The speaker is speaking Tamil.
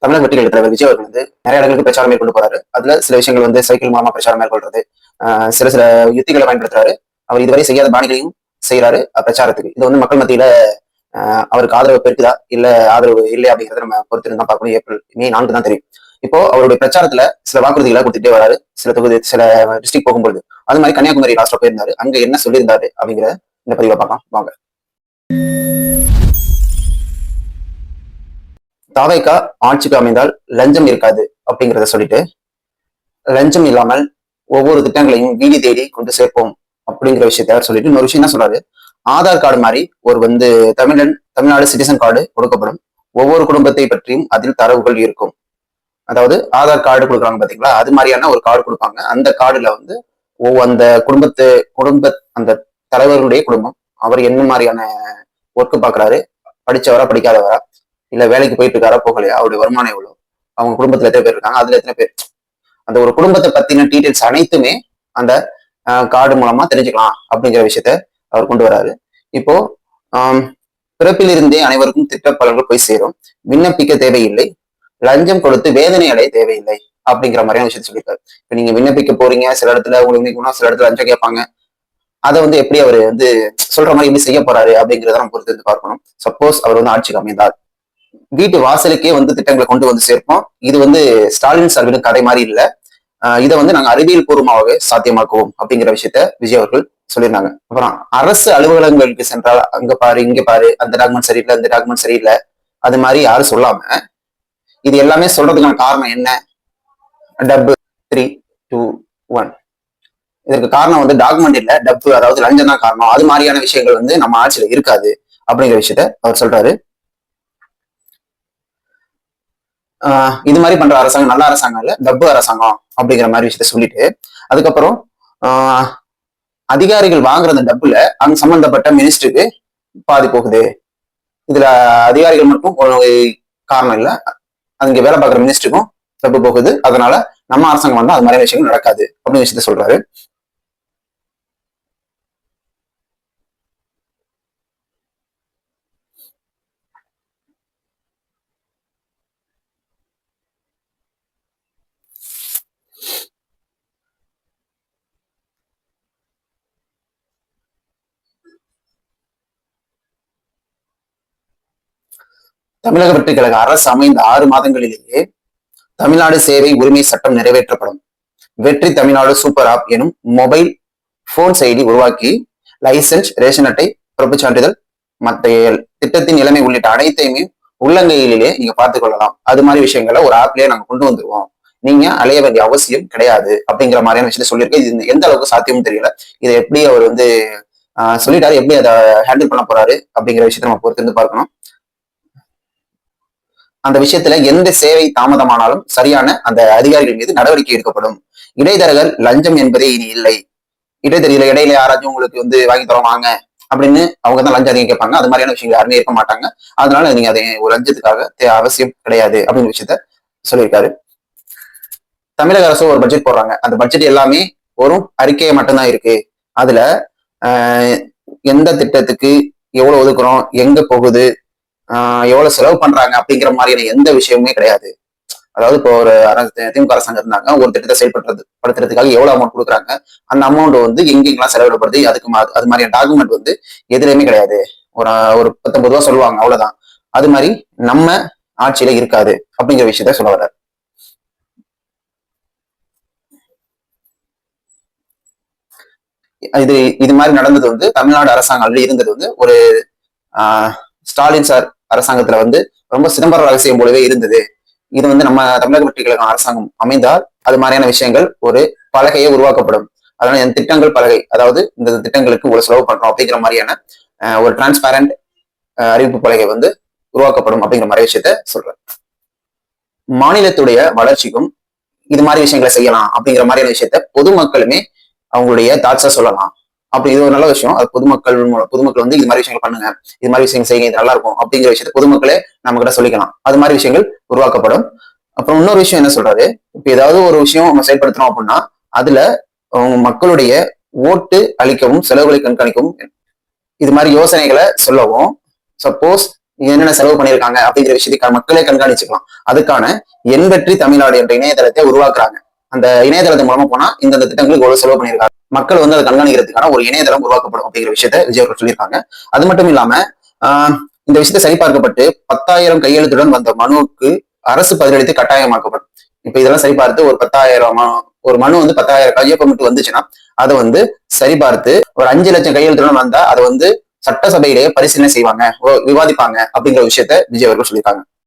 தமிழக வெற்றி தலைவர் விஜய் அவர்கள் வந்து நிறைய இடங்களுக்கு பிரச்சாரம் மேற்கொண்டு போறாரு. அதுல சில விஷயங்கள் வந்து சைக்கிள் மூலமா பிரச்சாரம் மேற்கொள்றது, சில சில யுத்திகளை பயன்படுத்துறாரு. அவர் இதுவரை செய்யாத பாணிகளையும் செய்யறாரு பிரச்சாரத்துக்கு. இது வந்து மக்கள் மத்தியில அவருக்கு ஆதரவு பெருக்குதா இல்ல ஆதரவு இல்லை அப்படிங்கறத நம்ம பொறுத்திருந்து தான் பார்க்கணும். ஏப்ரல் மே 4 தான் தெரியும். இப்போ அவருடைய பிரச்சாரத்துல சில வாக்குறுதிகளை கொடுத்துட்டே வராரு. சில தொகுதி சில டிஸ்ட்ரிக்ட் போகும்போது அது மாதிரி கன்னியாகுமரி லாஸ்ட்ல போயிருந்தாரு. அங்க என்ன சொல்லியிருந்தாரு அப்படிங்கிற இந்த பதிவை பார்க்கலாம் வாங்க. தாவேகா ஆட்சிக்கு அமைந்தால் லஞ்சம் இருக்காது அப்படிங்கிறத சொல்லிட்டு, லஞ்சம் இல்லாமல் ஒவ்வொரு திட்டங்களையும் வீதி தேடி கொண்டு சேர்ப்போம் அப்படிங்கிற விஷயத்த அவர் சொல்லிட்டு இன்னொரு விஷயம் என்ன சொல்றாரு, ஆதார் கார்டு மாதிரி ஒரு வந்து தமிழ்நாடு சிட்டிசன் கார்டு கொடுக்கப்படும். ஒவ்வொரு குடும்பத்தை பற்றியும் அதில் தரவுகள் இருக்கும். அதாவது ஆதார் கார்டு கொடுக்குறாங்க பாத்தீங்களா, அது மாதிரியான ஒரு கார்டு கொடுப்பாங்க. அந்த கார்டுல வந்து அந்த குடும்ப அந்த தலைவருடைய குடும்பம், அவர் என்ன மாதிரியான ஒர்க் பாக்குறாரு, படிச்சவரா படிக்காதவரா, இல்ல வேலைக்கு போயிட்டு இருக்காரா போகலையா, அவருடைய வருமானம் எவ்வளவு, அவங்க குடும்பத்துல எத்தனை பேர் இருக்காங்க, அதுல எத்தனை பேர், அந்த ஒரு குடும்பத்தை பத்தின டீடைல்ஸ் அனைத்துமே அந்த கார்டு மூலமா தெரிஞ்சுக்கலாம் அப்படிங்கிற விஷயத்த அவர் கொண்டு வராரு. இப்போ பிறப்பிலிருந்தே அனைவருக்கும் திட்ட பலன்கள் போய் சேரும், விண்ணப்பிக்க தேவையில்லை, லஞ்சம் கொடுத்து வேதனை அடைய தேவையில்லை அப்படிங்கிற மாதிரியான விஷயத்த சொல்லியிருக்காரு. இப்ப நீங்க விண்ணப்பிக்க போறீங்க, சில இடத்துல உங்களுக்கு சில இடத்துல லஞ்சம் கேட்பாங்க. அதை வந்து எப்படி அவர் வந்து சொல்ற மாதிரி எப்படி செய்ய போறாரு அப்படிங்கிறத நம்ம பொறுத்து பார்க்கணும். சப்போஸ் அவர் வந்து ஆட்சிக்கு அமைந்தார், வீட்டு வாசலுக்கே வந்து திட்டங்களை கொண்டு வந்து சேர்ப்போம். இது வந்து ஸ்டாலின் சார்பின் கதை மாதிரி இல்ல, இதை வந்து நாங்க அறிவியல் பூர்வமாகவே சாத்தியமாக்குவோம் அப்படிங்கிற விஷயத்த விஜய் அவர்கள் சொல்லியிருந்தாங்க. அப்புறம் அரசு அலுவலகங்களுக்கு சென்றால் அங்க பாரு இங்க பாரு, அந்த டாக்குமெண்ட் சரியில்லை, அந்த டாக்குமெண்ட் சரியில்லை, அது மாதிரி யாரும் சொல்லாம இது எல்லாமே சொல்றதுக்கான காரணம் என்ன, டப் 3, 2, 1. இதற்கு காரணம் வந்து டாக்குமெண்ட் இல்ல, டப்பு, அதாவது லஞ்சம் தான் காரணம். அது மாதிரியான விஷயங்கள் வந்து நம்ம ஆட்சியில இருக்காது அப்படிங்கிற விஷயத்த அவர் சொல்றாரு. இது மாதிரி பண்ற அரசாங்கம் நல்ல அரசாங்கம் இல்ல, டப்பு அரசாங்கம் அப்படிங்கிற மாதிரி விஷயத்த சொல்லிட்டு, அதுக்கப்புறம் அதிகாரிகள் வாங்குற அந்த டப்புல அங்க சம்பந்தப்பட்ட மினிஸ்டருக்கு பாதி போகுது. இதுல அதிகாரிகள் மட்டும் காரணம் இல்ல, அங்க வேலை பார்க்குற மினிஸ்டருக்கும் டப்பு போகுது. அதனால நம்ம அரசாங்கம் வந்து அது மாதிரி விஷயங்கள் நடக்காது அப்படின்னு விஷயத்த சொல்றாரு. தமிழக வெற்றி கழக அரசு அமைந்த 6 மாதங்களிலேயே தமிழ்நாடு சேவை உரிமை சட்டம் நிறைவேற்றப்படும். வெற்றி தமிழ்நாடு சூப்பர் ஆப் எனும் மொபைல் போன் செயலி உருவாக்கி லைசன்ஸ், ரேஷன் அட்டை, பிறப்பு சான்றிதழ், மற்ற திட்டத்தின் நிலைமை உள்ளிட்ட அனைத்தையுமே உள்ளங்கையிலேயே நீங்க பார்த்துக் கொள்ளலாம். அது மாதிரி விஷயங்களை ஒரு ஆப்லயே நாங்க கொண்டு வந்துருவோம், நீங்க அலைய வேண்டிய அவசியம் கிடையாது அப்படிங்கிற மாதிரியான விஷயத்த சொல்லியிருக்கேன். இது எந்த அளவுக்கு சாத்தியமும் தெரியல. இதை எப்படி அவர் வந்து சொல்லிட்டாரு, எப்படி அதை ஹேண்டில் பண்ண போறாரு அப்படிங்கிற விஷயத்த நம்ம பொறுத்து இருந்து பார்க்கணும். அந்த விஷயத்துல எந்த சேவை தாமதமானாலும் சரியான அந்த அதிகாரிகள் மீது நடவடிக்கை எடுக்கப்படும். இடைத்தரகர் லஞ்சம் என்பதே இனி இல்லை. இடைத்தரகர் இடையில யாராச்சும் உங்களுக்கு வந்து வாங்கி தரோம் வாங்க அப்படின்னு அவங்க தான் லஞ்சம் அதிகம் கேட்பாங்க. அது மாதிரியான விஷயங்கள் யாருமே இருக்க மாட்டாங்க. அதனால நீங்க அதை ஒரு லஞ்சத்துக்காக அவசியம் கிடையாது அப்படின்னு விஷயத்த சொல்லியிருக்காரு. தமிழக அரசு ஒரு பட்ஜெட் போடுறாங்க. அந்த பட்ஜெட் எல்லாமே ஒரு அறிக்கையை மட்டும்தான் இருக்கு. அதுல எந்த திட்டத்துக்கு எவ்வளவு ஒதுக்குறோம், எங்க போகுது, எவ்வளவு செலவு பண்றாங்க அப்படிங்கிற மாதிரியான எந்த விஷயமுமே கிடையாது. அதாவது இப்போ ஒரு திமுக அரசாங்கம் இருந்தாங்க, ஒரு திட்டத்தை செயல்படுத்துறதுக்காக எவ்வளவு அமௌண்ட் கொடுக்குறாங்க, அந்த அமௌண்ட் வந்து எங்கெங்கெல்லாம் செலவிடப்படுது, அதுக்கு அது மாதிரியான டாக்குமெண்ட் வந்து எதுலையுமே கிடையாது. ஒரு 19 ரூபா சொல்லுவாங்க, அவ்வளவுதான். அது மாதிரி நம்ம ஆட்சியில இருக்காது அப்படிங்கிற விஷயத்த சொல்ல வர்றாரு. இது மாதிரி நடந்தது வந்து தமிழ்நாடு அரசாங்கம் இருந்தது வந்து ஒரு ஸ்டாலின் சார் அரசாங்கத்துல வந்து ரொம்ப சிதம்பர ரகசியம் போலவே இருந்தது. இது வந்து நம்ம தமிழக வெற்றி கழகம் அரசாங்கம் அமைந்தால் அது மாதிரியான விஷயங்கள் ஒரு பலகையை உருவாக்கப்படும். அதனால என் திட்டங்கள் பலகை, அதாவது இந்த திட்டங்களுக்கு ஒரு செலவு பண்றோம் அப்படிங்கிற மாதிரியான ஒரு டிரான்ஸ்பேரண்ட் அறிவிப்பு பலகை வந்து உருவாக்கப்படும் அப்படிங்கிற மாதிரி விஷயத்த சொல்றேன். மாநிலத்துடைய வளர்ச்சிக்கும் இது மாதிரி விஷயங்களை செய்யலாம் அப்படிங்கிற மாதிரியான விஷயத்த பொதுமக்களுமே அவங்களுடைய தாட்ஸா சொல்லலாம். அப்படி இது ஒரு நல்ல விஷயம். அது பொதுமக்கள் வந்து இது மாதிரி விஷயங்கள் பண்ணுங்க, இது மாதிரி விஷயங்கள் செய்யுங்க, இது நல்லா இருக்கும் அப்படிங்கிற விஷயத்த பொதுமக்களே நம்ம கிட்ட சொல்லிக்கலாம். அது மாதிரி விஷயங்கள் உருவாக்கப்படும். அப்புறம் இன்னொரு விஷயம் என்ன சொல்றாரு, இப்ப ஏதாவது ஒரு விஷயம் நம்ம செயல்படுத்தணும் அப்படின்னா அதுல மக்களுடைய ஓட்டு அளிக்கவும் செலவுகளை கண்காணிக்கவும் இது மாதிரி யோசனைகளை சொல்லவும், சப்போஸ் என்னென்ன செலவு பண்ணியிருக்காங்க அப்படிங்கிற விஷயத்தை மக்களே கண்காணிச்சுக்கலாம். அதுக்கான என் வெற்றி தமிழ்நாடு என்ற இணையதளத்தை உருவாக்குறாங்க. அந்த இணையதளத்தின் மூலமா போனா இந்த திட்டங்களுக்கு எவ்வளவு செலவு பண்ணியிருக்காங்க, மக்கள் வந்து அதை கண்காணிக்கிறதுக்கான ஒரு இணையதளம் உருவாக்கப்படும் அப்படிங்கிற விஷயத்த விஜய் அவர்கள் சொல்லியிருக்காங்க. அது மட்டும் இல்லாம இந்த விஷயத்தை சரிபார்க்கப்பட்டு 10,000 கையெழுத்துடன் வந்த மனுவுக்கு அரசு பதிலளித்து கட்டாயமாக்கப்படும். இப்ப இதெல்லாம் சரிபார்த்து ஒரு 10,000 ஒரு மனு வந்து 10,000 கையொப்பமிட்டு வந்துச்சுன்னா அதை வந்து சரிபார்த்து ஒரு 5 லட்சம் கையெழுத்துடன் வந்தா அதை வந்து சட்டசபையிலேயே பரிசீலனை செய்வாங்க, விவாதிப்பாங்க அப்படிங்கிற விஷயத்த விஜய் அவர்கள் சொல்லியிருக்காங்க.